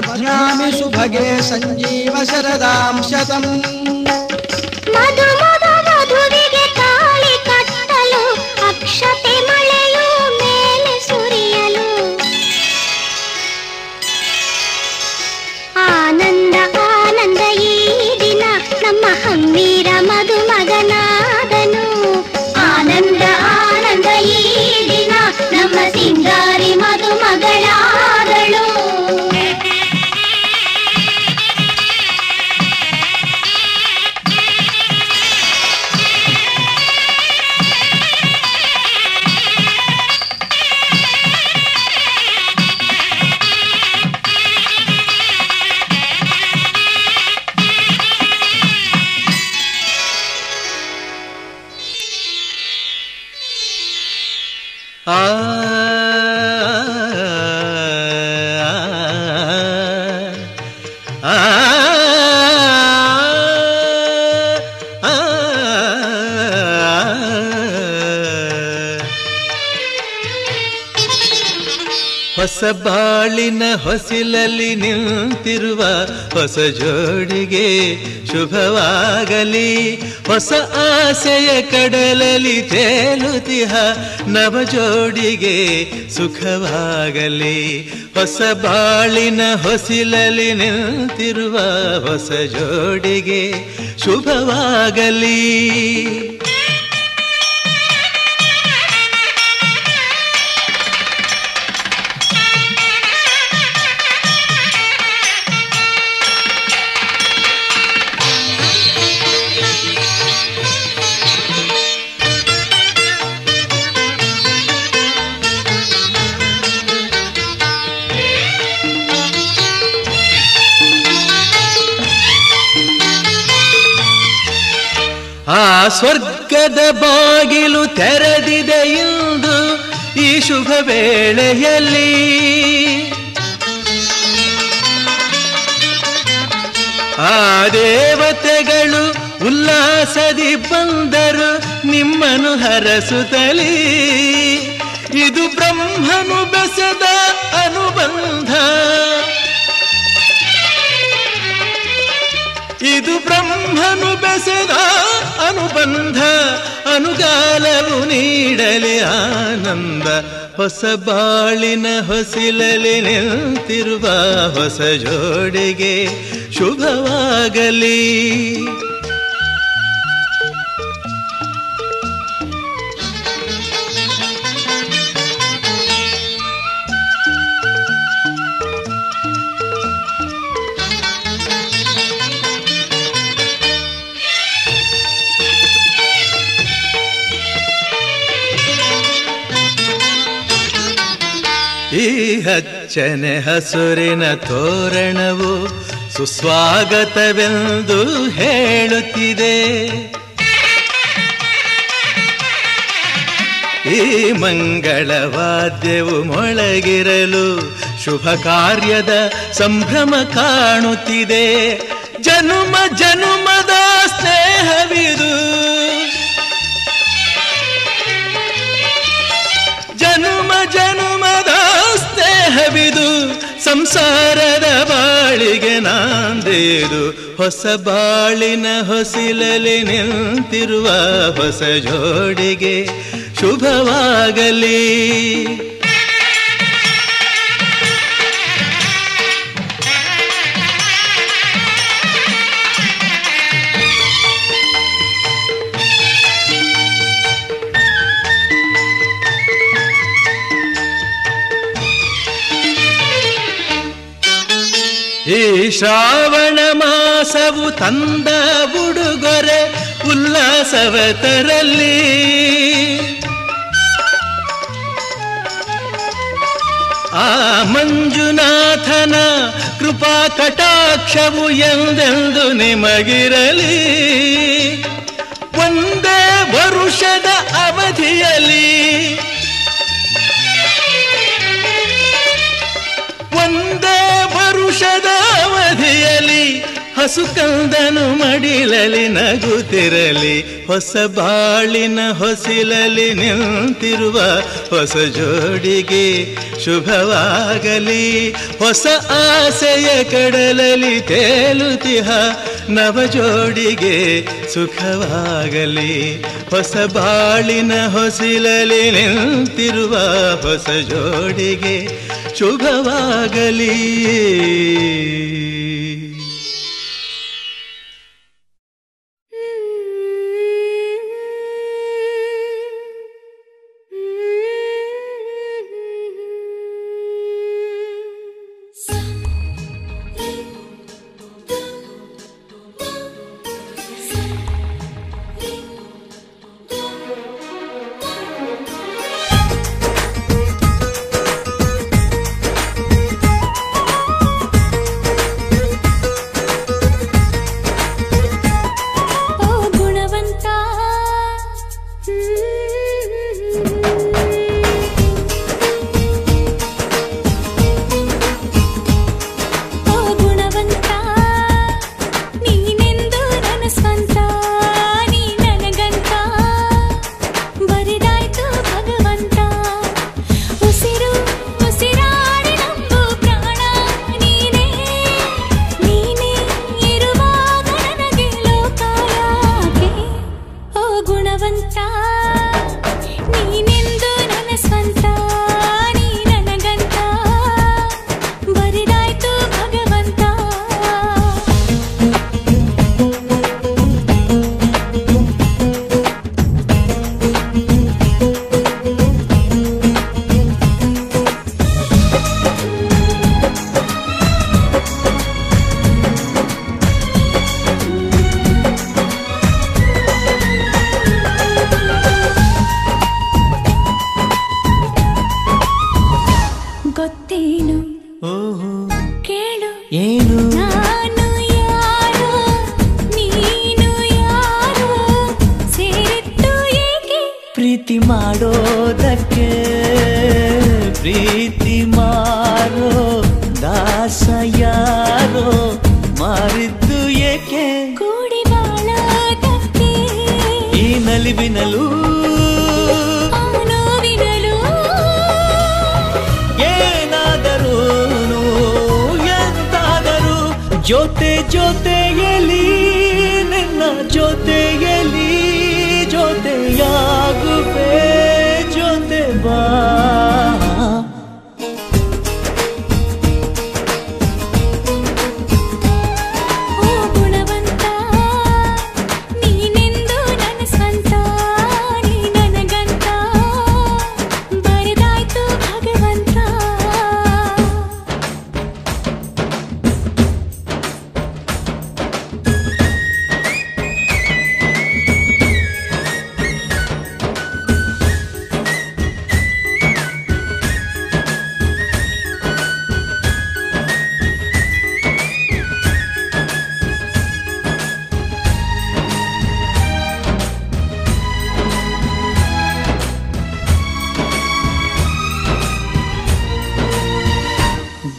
ಬಧ್ನಾಮಿ ಸುಭಗೆ ಸಂಜೀವ ಶರದಾಂ ಶತಂ. ಮಧು ಮಧು ಮಧುವಿಗೆ ತಾಳಿ ಕಟ್ಟಲು ಅಕ್ಷತೆ ಮಳೆಯು ಮೇಲೆ ಸುರಿಯಲು. ಆನಂದ ಆನಂದ ಈ ದಿನ ನಮ್ಮ ಹಮ್ಮೀರ ಮಧುಮಗನಾದನು. ಆನಂದ ಆನಂದ ಈ ದಿನ ನಮ್ಮ ಸಿಂಗಾರಿ ಮಧುಮಗಳಾದಳು. ಹೊಸ ಬಾಳಿನ ಹೊಸಿಲಲ್ಲಿ ನಿಂತಿರುವ ಹೊಸ ಜೋಡಿಗೆ ಶುಭವಾಗಲಿ. ಹೊಸ ಆಸೆಯ ಕಡಲಲ್ಲಿ ತೇಲುತಿಹ ನವ ಜೋಡಿಗೆ ಸುಖವಾಗಲಿ. ಹೊಸ ಬಾಳಿನ ಹೊಸಿಲಲ್ಲಿ ನಿಂತಿರುವ ಹೊಸ ಜೋಡಿಗೆ ಶುಭವಾಗಲಿ. ಆ ಸ್ವರ್ಗದ ಬಾಗಿಲು ತೆರೆದಿದೆ ಇಂದು ಈ ಶುಭ ವೇಳೆಯಲ್ಲಿ. ಆ ದೇವತೆಗಳು ಉಲ್ಲಾಸದಿ ಬಂದರು ನಿಮ್ಮನ್ನು ಹರಸುತ್ತಲೀ. ಇದು ಬ್ರಹ್ಮನು ಬೆಸೆದ ಅನುಬಂಧ, ಇದು ಬ್ರಹ್ಮನು ಬೆಸೆದ ಅನುಬಂಧ. ಅನುಗಾಲವು ನೀಡಲಿ ಆನಂದ. ಹೊಸ ಬಾಳಿನ ಹೊಸಿಲಲ್ಲಿ ನಿಂತಿರುವ ಹೊಸ ಜೋಡಿಗೆ ಶುಭವಾಗಲಿ. ಈ ಹಚ್ಚನೆ ಹಸುರಿನ ತೋರಣವು ಸುಸ್ವಾಗತವೆಂದು ಹೇಳುತ್ತಿದೆ. ಈ ಮಂಗಳವಾದ್ಯವು ಮೊಳಗಿರಲು ಶುಭ ಕಾರ್ಯದ ಸಂಭ್ರಮ ಕಾಣುತ್ತಿದೆ. ಜನುಮ ಜನುಮದ ಸ್ನೇಹವಿದು, ಜನುಮ ಜನುಮದ ಸ್ನೇಹವಿದು. ಸಂಸಾರದ ಬಾಳಿಗೆ ನಾಂದೇದು. ಹೊಸ ಬಾಳಿನ ಹೊಸಿಲಲ್ಲಿ ನಿಂತಿರುವ ಹೊಸ ಜೋಡಿಗೆ ಶುಭವಾಗಲಿ. ಈ ಶ್ರಾವಣ ಮಾಸವು ತಂದ ಉಡುಗೊರೆ ಉಲ್ಲಾಸವ ತರಲಿ. ಆ ಮಂಜುನಾಥನ ಕೃಪಾ ಕಟಾಕ್ಷವು ಎಂದೆಂದು ನಿಮಗಿರಲಿ. ಒಂದೇ ವರುಷದ ಅವಧಿಯಲ್ಲಿ, ಒಂದೇ ವರುಷದ ಅವಧಿಯಲ್ಲಿ ಹಸು ಕಂದನು ಮಡಿಲಲಿ ನಗುತ್ತಿರಲಿ, ಹೊಸ ಬಾಳಿನ ಹೊಸಿಲಲಿ ನಿಂತಿರುವ ಹೊಸ ಜೋಡಿಗೆ ಶುಭವಾಗಲಿ. ಹೊಸ ಆಸೆಯ ಕಡಲಲಿ ತೇಲುತಿಹ ನವ ಜೋಡಿಗೆ ಸುಖವಾಗಲಿ. ಹೊಸ ಬಾಳಿನ ಹೊಸಿಲಲಿ ನಿಂತಿರುವ ಹೊಸ ಜೋಡಿಗೆ ಶುಭವಾಗಲಿ.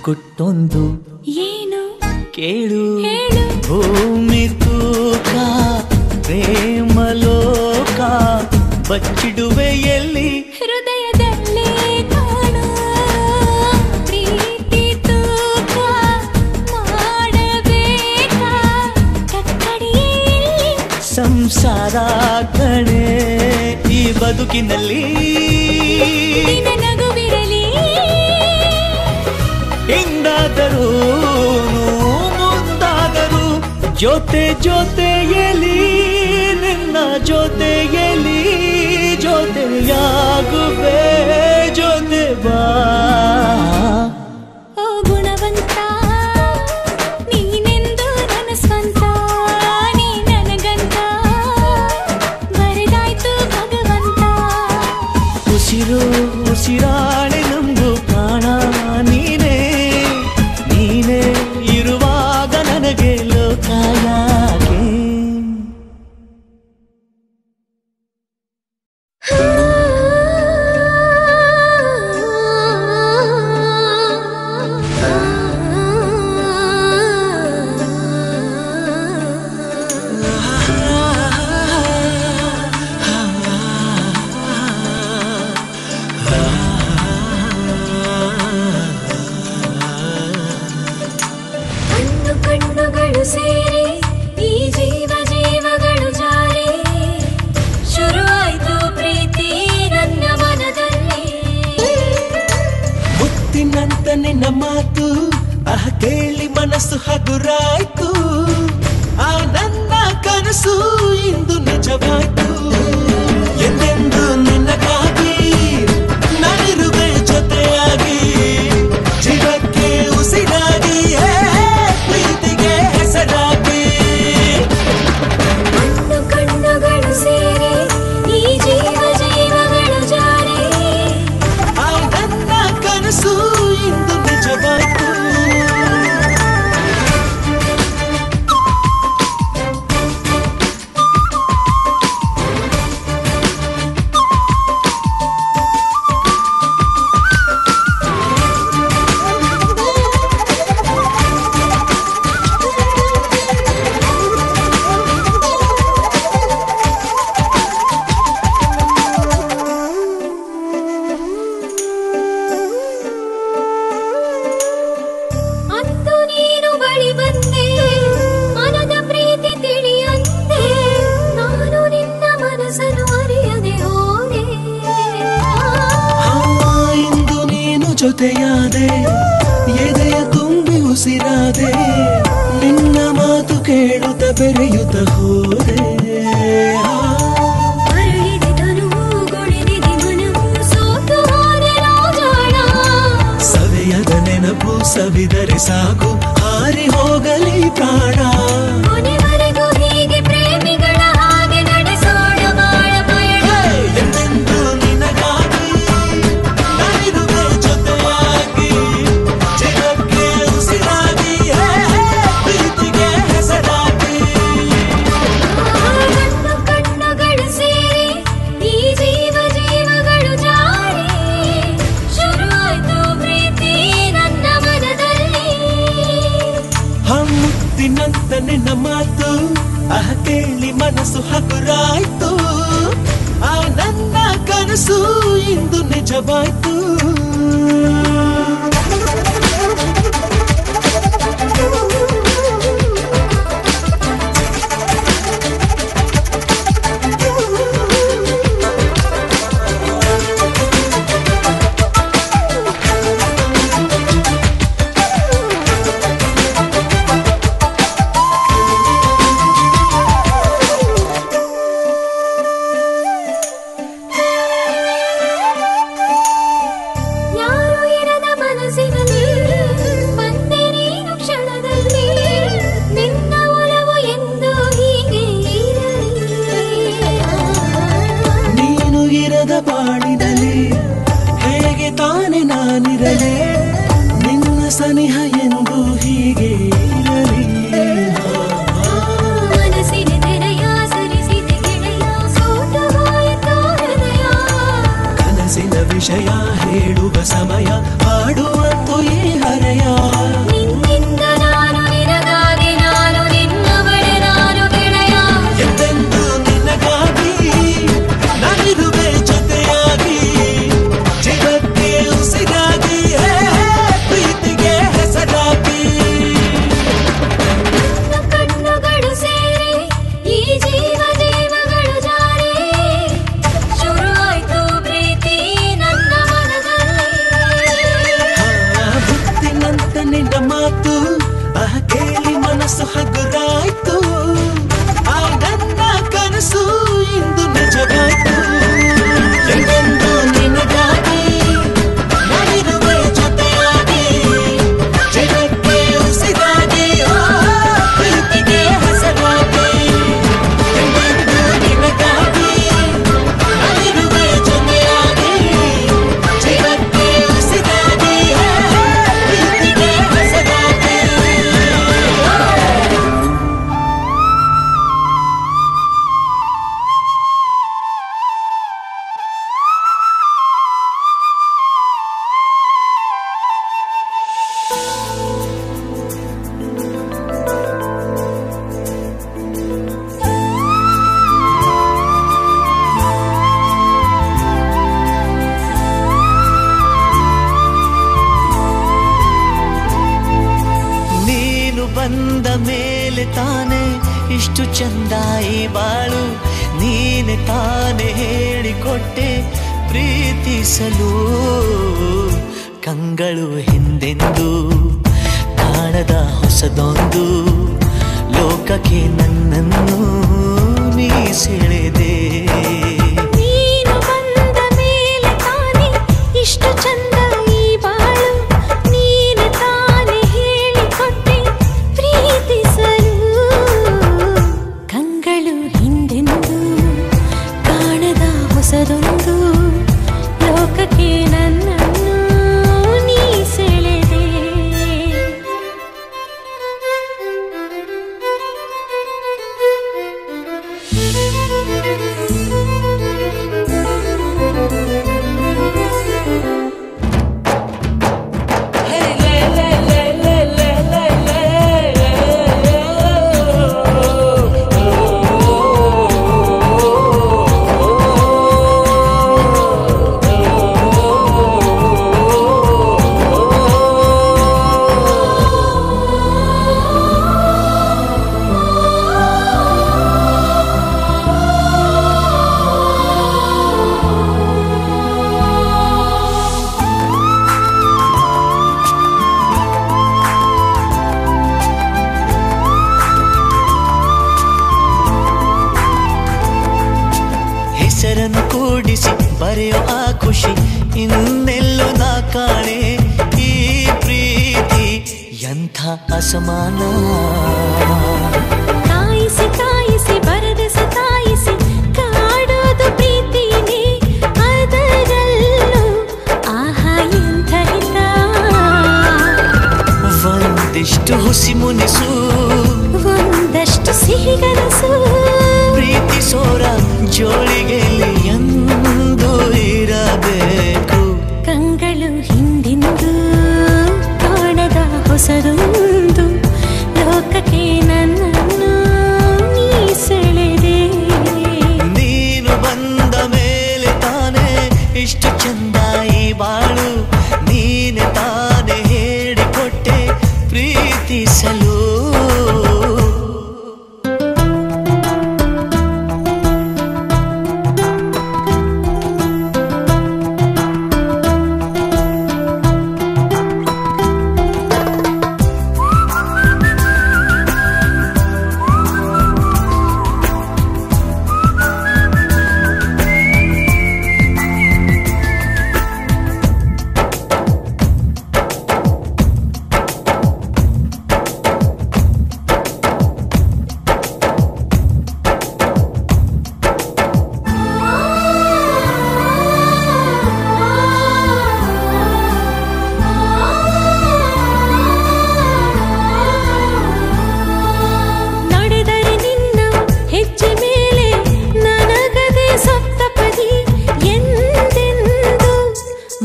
ಗುಟ್ಟೊಂದು ಏನು ಕೇಳು, ಭೂಮಿ ತೂಕ ಪ್ರೇಮಲೋಕ ಬಚ್ಚಿಡುವೆ ಎಲ್ಲಿ ಹೃದಯದಲ್ಲೇ ಕಾಣು ಪ್ರೀತಿ ತೂಕ ಮಾಡಬೇಕಾ ಕಕ್ಕಡಿಯಲ್ಲಿ ಸಂಸಾರ ಕಣೆ ಈ ಬದುಕಿನಲ್ಲಿ ನಗುವಿರಲಿ ಹಿಂದಾದರೂ ಮುಂದಾದರೂ ಜೊತೆ ಜೊತೆಯಲಿ ನಿನ್ನ ಜೊತೆಯಲಿ ಜೊತೆಯಾಗುವೆ ಜೊತೆ ಬಾ ಓ ಗುಣವಂತ ನೀನೆಂದು ನನ್ನ ಸ್ವಂತ ನೀ ನನಗಂತ ಬರೆದಾಯ್ತು ಭಗವಂತ ಉಸಿರು ಉಸಿರಾಣೆ ನಮ್ದು ಪ್ರಾಣ ನೀನೇ ನೀನೇ ಇರುವಾಗ ನನಗೆ ಲೋಕ ಯಾಕೆ ಸೇರಿ ಈ ಜೀವಗಳು ಜಾರಿ ಶುರುವಾಯ್ತು ಪ್ರೀತಿ ನನ್ನ ಮನದಲ್ಲಿ. ಮುತ್ತಿನಂತ ನಿನ್ನ ಮಾತು ಕೇಳಿ ಮನಸ್ಸು ಹಗುರಾಯ್ತು. ಆ ನನ್ನ ಕನಸು ಇಂದು ನಿಜವಾಯ್ತು. ಎಂದೆಂದು ನಿನ್ನಗಾಗಿ ನಾನಿರುವೆ ಜೊತೆಯಾಗಿ, ಜೀವಕ್ಕೆ ಉಸಿರಾಗಿ, ಪ್ರೀತಿಗೆ ಹೆಸರಾಗಿ. ಕಣ್ಣುಗಳು ಸೇರಿ ಈ ಜೀವಗಳು ಜಾರಿ ಆ ನನ್ನ ಕನಸು ಇಂದು ನಿಜವಾಯ್ತು. ಅಂದು ನೀನು ಬಳಿ ಬಂದೆ ಮನದ ಪ್ರೀತಿ ತಿಳಿಯಂತೆ, ನಾನು ನಿನ್ನ ಮನಸ್ಸನ್ನು ಅರಿಯದೆ ಹೋದೆ. ಇಂದು ನೀನು ಜೊತೆಯಾದೆ, ಎದೆಯ ತುಂಬಿ ಉಸಿರಾದೆ, ನಿನ್ನ ಮಾತು ಕೇಳುತ್ತ ಬೆರೆಯುತ್ತ ಹೋದೆ. ಅರಳಿದೆ ತನುವು ಗೊಳಿದಿದೆ ಮನವು ಸೋತು ಹೋದೆ ರಾಜಾಣ. ಸವೆಯದ ನೆನಪು ಸವಿದರೆ ಸಾಕು ಹಾರಿ ಹೋಗಲಿ ಪ್ರಾಣ. ಕೊನೆವರೆಗೂ ಹೀಗೆ ಪ್ರೇಮಿಗಳ ಹಾಗೆ ನಡೆಸೋಣ ಬಾಳ ಪಯಣ. ಎಂದೆಂದು ನಿನಗಾಗಿ ನಾನಿರುವೆ ಜೊತೆಯಾಗಿ, ಜೀವಕ್ಕೆ ಉಸಿರಾಗಿ, ಪ್ರೀತಿಗೆ ಹೆಸರಾಗಿ. ಕಣ್ಣುಗಳು ಸೇರಿ ಈ ಜೀವಗಳು ಜಾರಿ ಶುರುವಾಯ್ತು ಪ್ರೀತಿ ನನ್ನ ಮನದಲ್ಲಿ. ಮುತ್ತಿನಂತ ನಿನ್ನ ಮಾತು ಕೇಳಿ ಮನಸ್ಸು ಹಗುರಾಯ್ತು. ಆ ನನ್ನ ಕನಸು ಇಂದು ನಿಜವಾಯ್ತು. ಯಾರು ಇರದ ಮನಸ್ಸು ತಾನೆ ಇಷ್ಟು ಚಂದ ಈ ಬಾಳು, ನೀನೆ ತಾನೆ ಹೇಳಿಕೊಟ್ಟೆ ಪ್ರೀತಿಸಲು. ಕಂಗಳು ಹಿಂದೆಂದು ಕಾಣದ ಹೊಸದೊಂದು ಲೋಕಕ್ಕೆ ನನ್ನನ್ನು ನೀ ಸೆಳೆದೆ. ನೀನು ಬಂದ ಮೇಲೆ ತಾನೆ ಇಷ್ಟು ಚಂದ ಈ ಬಾಳು, ನೀನು ತಾನೆ ಹೇಳಿಕೊಟ್ಟೆ ಪ್ರೀತಿಸಲು. ಕಂಗಳು ಹಿಂದೆಂದು ಕಾಣದ ಹೊಸದೊಂದು ಲೋಕಕ್ಕೆ ನನ್ನನ್ನು ನೀ ಸೆಳೆದೆ. ಹೆಸರನ್ನು ಕೂಡಿಸಿ ಬರೆಯೋ ಆ ಖುಷಿ ಇನ್ನೆಲ್ಲೂ ನಾ ಕಾಣೆ. ಈ ಪ್ರೀತಿ ಎಂಥ ಅಸಮಾನ. ಕಾಯಿಸಿ ಕಾಯಿಸಿ ಬರದೆ ಸತಾಯಿಸಿ ಕಾಡೋದು ಪ್ರೀತಿನೇ, ಅದರಲ್ಲೂ ಆಹಾ ಎಂಥ ಹಿತ. ಒಂದಿಷ್ಟು ಹುಸಿ ಮುನಿಸು, ಒಂದಷ್ಟು ಸಿಹಿಗನಸು, ಪ್ರೀತಿಸೋರ ಜೋಳಿಗೆಯಲ್ಲಿ ಎಂದು ಇರಬೇಕು. ಕಂಗಳು ಹಿಂದೆಂದು ಕಾಣದ ಹೊಸದೊಂದು ಲೋಕಕ್ಕೆ ನನ್ನನ್ನು ನೀ ಸೆಳೆದೆ. ನೀನು ಬಂದ ಮೇಲೆ ತಾನೆ ಇಷ್ಟು ಚಂದ ಈ ಬಾಳು, ನೀನೆ ತಾನೆ ಹೇಳಿಕೊಟ್ಟೆ ಪ್ರೀತಿಸಲು.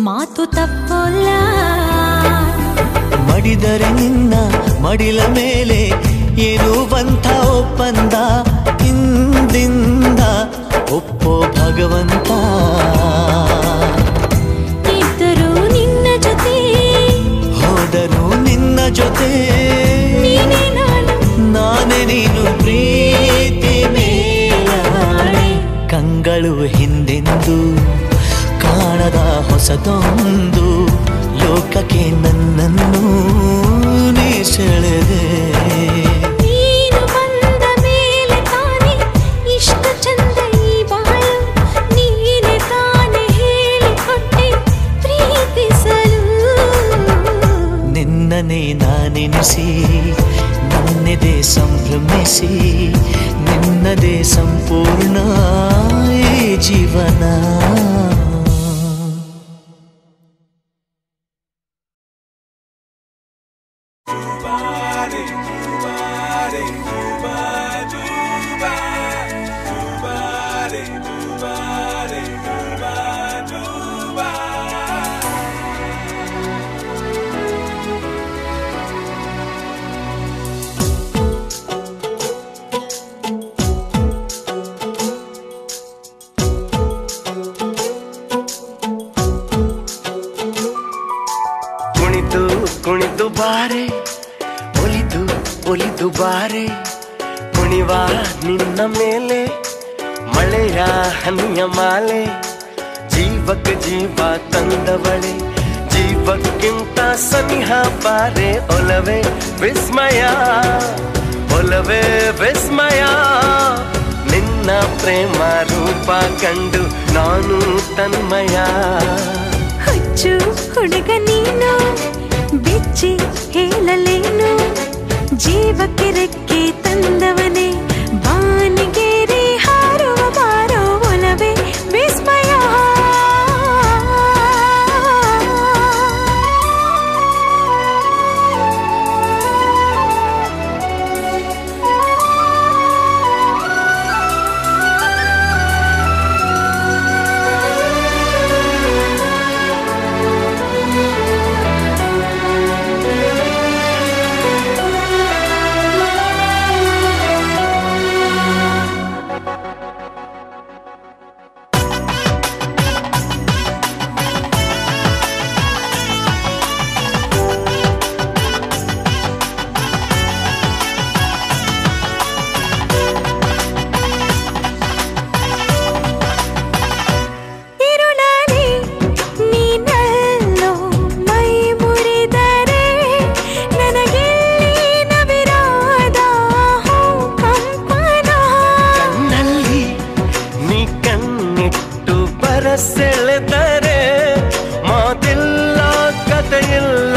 ಮಾತು ತಪ್ಪಲ್ಲ. ಮಡಿದರೆ ನಿನ್ನ ಮಡಿಲ ಮೇಲೆ ಏನುವಂಥ ಒಪ್ಪಂದ, ಹಿಂದಿಂದ ಒಪ್ಪೋ ಭಗವಂತ. ಇದ್ದರೂ ನಿನ್ನ ಜೊತೆ, ಹೋದರೂ ನಿನ್ನ ಜೊತೆ, ನೀನೇ ನಾನು, ನಾನೇ ನೀನು ಪ್ರೀತಿ ಮೇಲಾಣೆ. ಕಂಗಳು ಹಿಂದೆಂದು ಕಾಣದ ಹೊಸದೊಂದು ಲೋಕಕ್ಕೆ ನನ್ನನ್ನು ನೀ ಸೆಳೆದೆ. ನೀನು ಬಂದ ಮೇಲೆ ತಾನೆ ಇಷ್ಟು ಚಂದ ಈ ಬಾಳು, ನೀನೆ ತಾನೆ ಹೇಳಿಕೊಟ್ಟೆ ಪ್ರೀತಿಸಲು. ನಿನ್ನನೇ ನಾನೆನಿಸಿ ನನ್ನೆದೆ ಸಂಭ್ರಮಿಸಿ, ನಿನ್ನದೇ ಸಂಪೂರ್ಣ ಈ ಜೀವನ. ಕುಣಿವ ನಿನ್ನ ಮೇಲೆ ಮಳೆಯ ಹನಿಯ ಮಾಲೆ ಜೀವಕ್ಕೆ ಜೀವ ತಂದವಳೆ ಜೀವಕ್ಕಿಂತ ಸನಿಹ ಬಾರೆ ಒಲವೇ ವಿಸ್ಮಯ ಒಲವೇ ವಿಸ್ಮಯ ನಿನ್ನ ಪ್ರೇಮ ರೂಪ ಕಂಡು ನಾನು ತನ್ಮಯ ಹುಚ್ಚು ಹುಡುಗ ನೀನು ಬಿಚ್ಚಿ ಹೇಳಲೇನು ಜೀವಕ್ಕೆ ರೆಕ್ಕೆ ತಂದವನೇ ಬಾನಿಗೇರಿ ಹಾರುವ ಬಾರೋ ಒಲವೇ ವಿಸ್ಮಯ ಸೆಳೆದರೆ ಮಾತಿಲ್ಲ ಕಥೆಯಿಲ್ಲ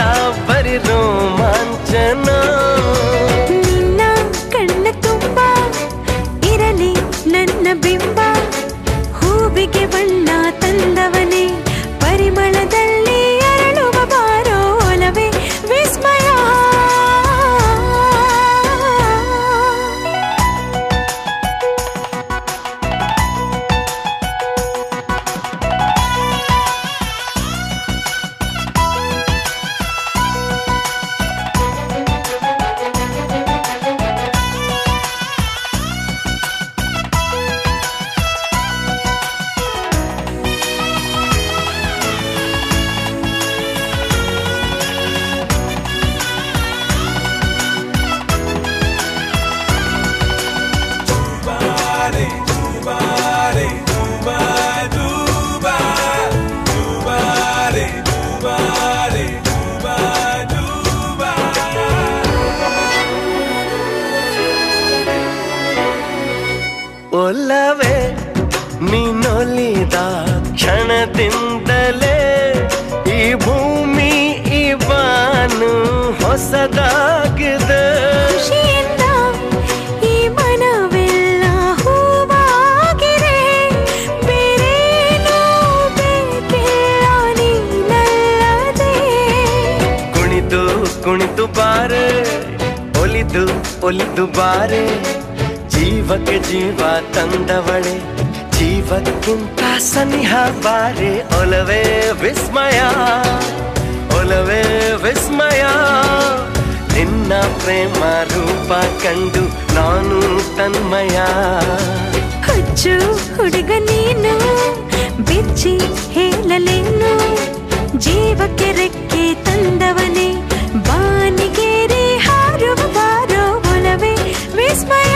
ಬರಿ ರೋಮಾಂಚನ ನಿನ್ನ ಕಣ್ಣ ತುಂಬ ಇರಲಿ ನನ್ನ ಬಿಂಬ ಹೂವಿಗೆ ಬಣ್ಣ ತಂದವನೇ ಪರಿಮಳದಲ್ಲಿ ಅರಳುವ ಬಾರೋ ಒಲವೇ ವಿಸ್ಮಯ ಒಲವೇ ನೀನೊಲಿದ ಕ್ಷಣದಿಂದಲೇ ಈ ಭೂಮಿ ಈ ಬಾನು ಹೊಸದಾಗಿದೆ ಖುಷಿಯಿಂದ ಈ ಮನವೆಲ್ಲ ಹೂವಾಗಿದೆ ಬೇರೇನೂ ಬೇಕಿಲ್ಲ ನೀನಲ್ಲದೆ ಕುಣಿದು ಕುಣಿದು ಬಾರೆ ಒಲಿದು ಒಲಿದು ಬಾರೆ ಜೀವಕ್ಕೆ ಜೀವ ತಂದವಳೆ ಜೀವಕ್ಕಿಂತ ಸನಿಹ ಬಾರೆ ಒಲವೇ ವಿಸ್ಮಯ ಒಲವೇ ವಿಸ್ಮಯ ನಿನ್ನ ಪ್ರೇಮ ರೂಪ ಕಂಡು ನಾನು ತನ್ಮಯ ಹುಚ್ಚು ಹುಡುಗ ನೀನು ಬಿಚ್ಚಿ ಹೇಳಲೇನು ಜೀವಕ್ಕೆ ರೆಕ್ಕೆ ತಂದವನೇ ಬಾನಿಗೇರಿ ಹಾರುವ ಬಾರೋ ಒಲವೇ ವಿಸ್ಮಯ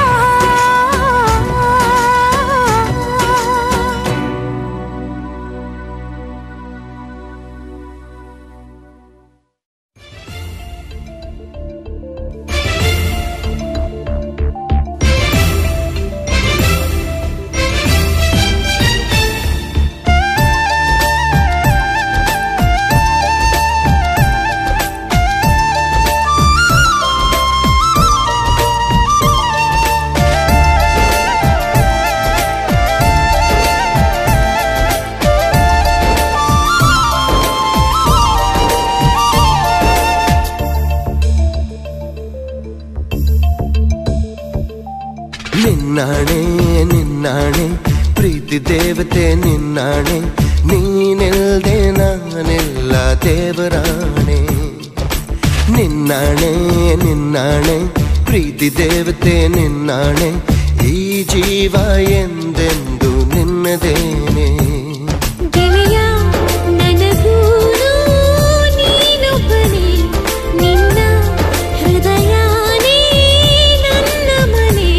ನಿನ್ನಾಣೆ ನಿನ್ನಾಣೆ ಪ್ರೀತಿ ದೇವತೆ ನಿನ್ನಾಣೆ ನೀನಿಲ್ದೆ ನಾನಿಲ್ಲ ದೇವರಾಣೆ ನಿನ್ನಾಣೆ ನಿನ್ನಾಣೆ ಪ್ರೀತಿ ದೇವತೆ ನಿನ್ನಾಣೆ ಈ ಜೀವ ಎಂದೆಂದು ನಿನ್ನದೇನೆ ಗೆಳೆಯ ನನಗೂನು ನೀನೊಬ್ಬನೇ ನಿನ್ನ ಹೃದಯನೇ ನನ್ನ ಮನೆ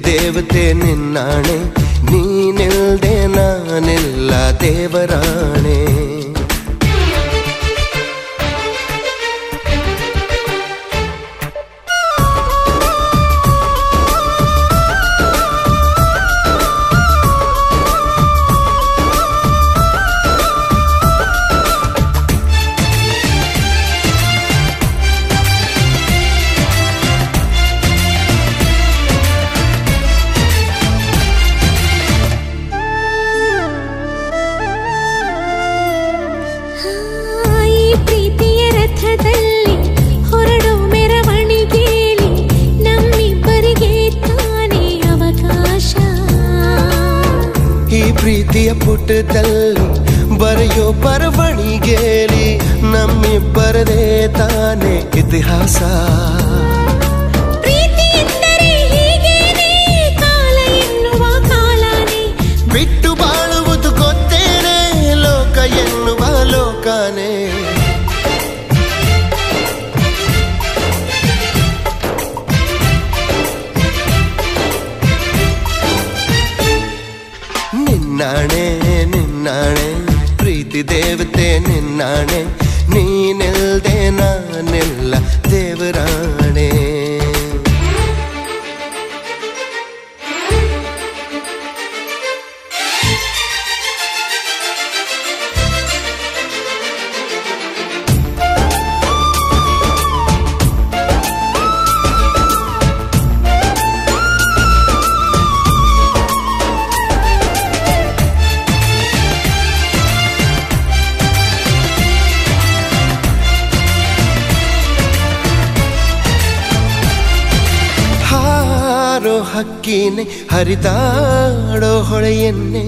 ದೇವತೆ ನಿನ್ನಾಣೆ, ನೀನಿಲ್ದೆ ನಾನಿಲ್ಲ ದೇವರಾಣೆ. ಪ್ರೀತಿಯ ಪುಟದಲ್ಲಿ ಬರೆಯೋ ಬರವಣಿಗೆಯಲ್ಲಿ ನಮ್ಮಿಬ್ಬರದೇ ತಾನೇ ಇತಿಹಾಸ. ಪ್ರೀತಿ ಎಂದರೆ ಹೀಗೇನೆ, ಕಾಲ ಎನ್ನುವ ಕಾಲನೇ ಬಿಟ್ಟು ಬಾಳುವುದು ಗೊತ್ತೇನೆ, ಲೋಕ ಎನ್ನುವ ಲೋಕನೇ. ನಿನ್ನಾಣೆ ನಿನ್ನಾಣೆ ಪ್ರೀತಿ ದೇವತೆ ನಿನ್ನಾಣೆ, ನೀನಿಲ್ದೆ ನಾನಿಲ್ಲ ದೇವರಾಣೆ. ಹಕ್ಕಿನೆ ಹರಿದಾಡೋ ಹೊಳೆಯನ್ನೇ,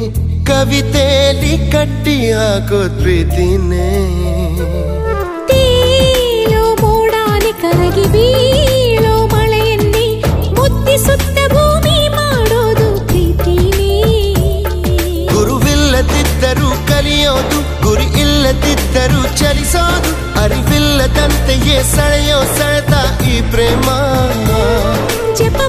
ಕವಿತೆಯಲ್ಲಿ ಕಟ್ಟಿ ಹಾಕೋ ಪ್ರೀತಿನೇ. ತೇಲೋ ಮೋಡಾನೆ ಕರಗಿ ಬೀಳೋ ಮಳೆಯನ್ನೇ, ಮುತ್ತಿಸುತ್ತ ಭೂಮಿ ಮಾಡೋದು ಪ್ರೀತಿನೇ. ಗುರುವಿಲ್ಲದಿದ್ದರೂ ಕಲಿಯೋದು, ಗುರಿ ಇಲ್ಲದಿದ್ದರೂ ಚಲಿಸೋದು, ಅರಿವಿಲ್ಲದಂತೆಯೇ ಸೆಳೆಯೋ ಸೆಳೆತ ಈ ಪ್ರೇಮ. ಜಪ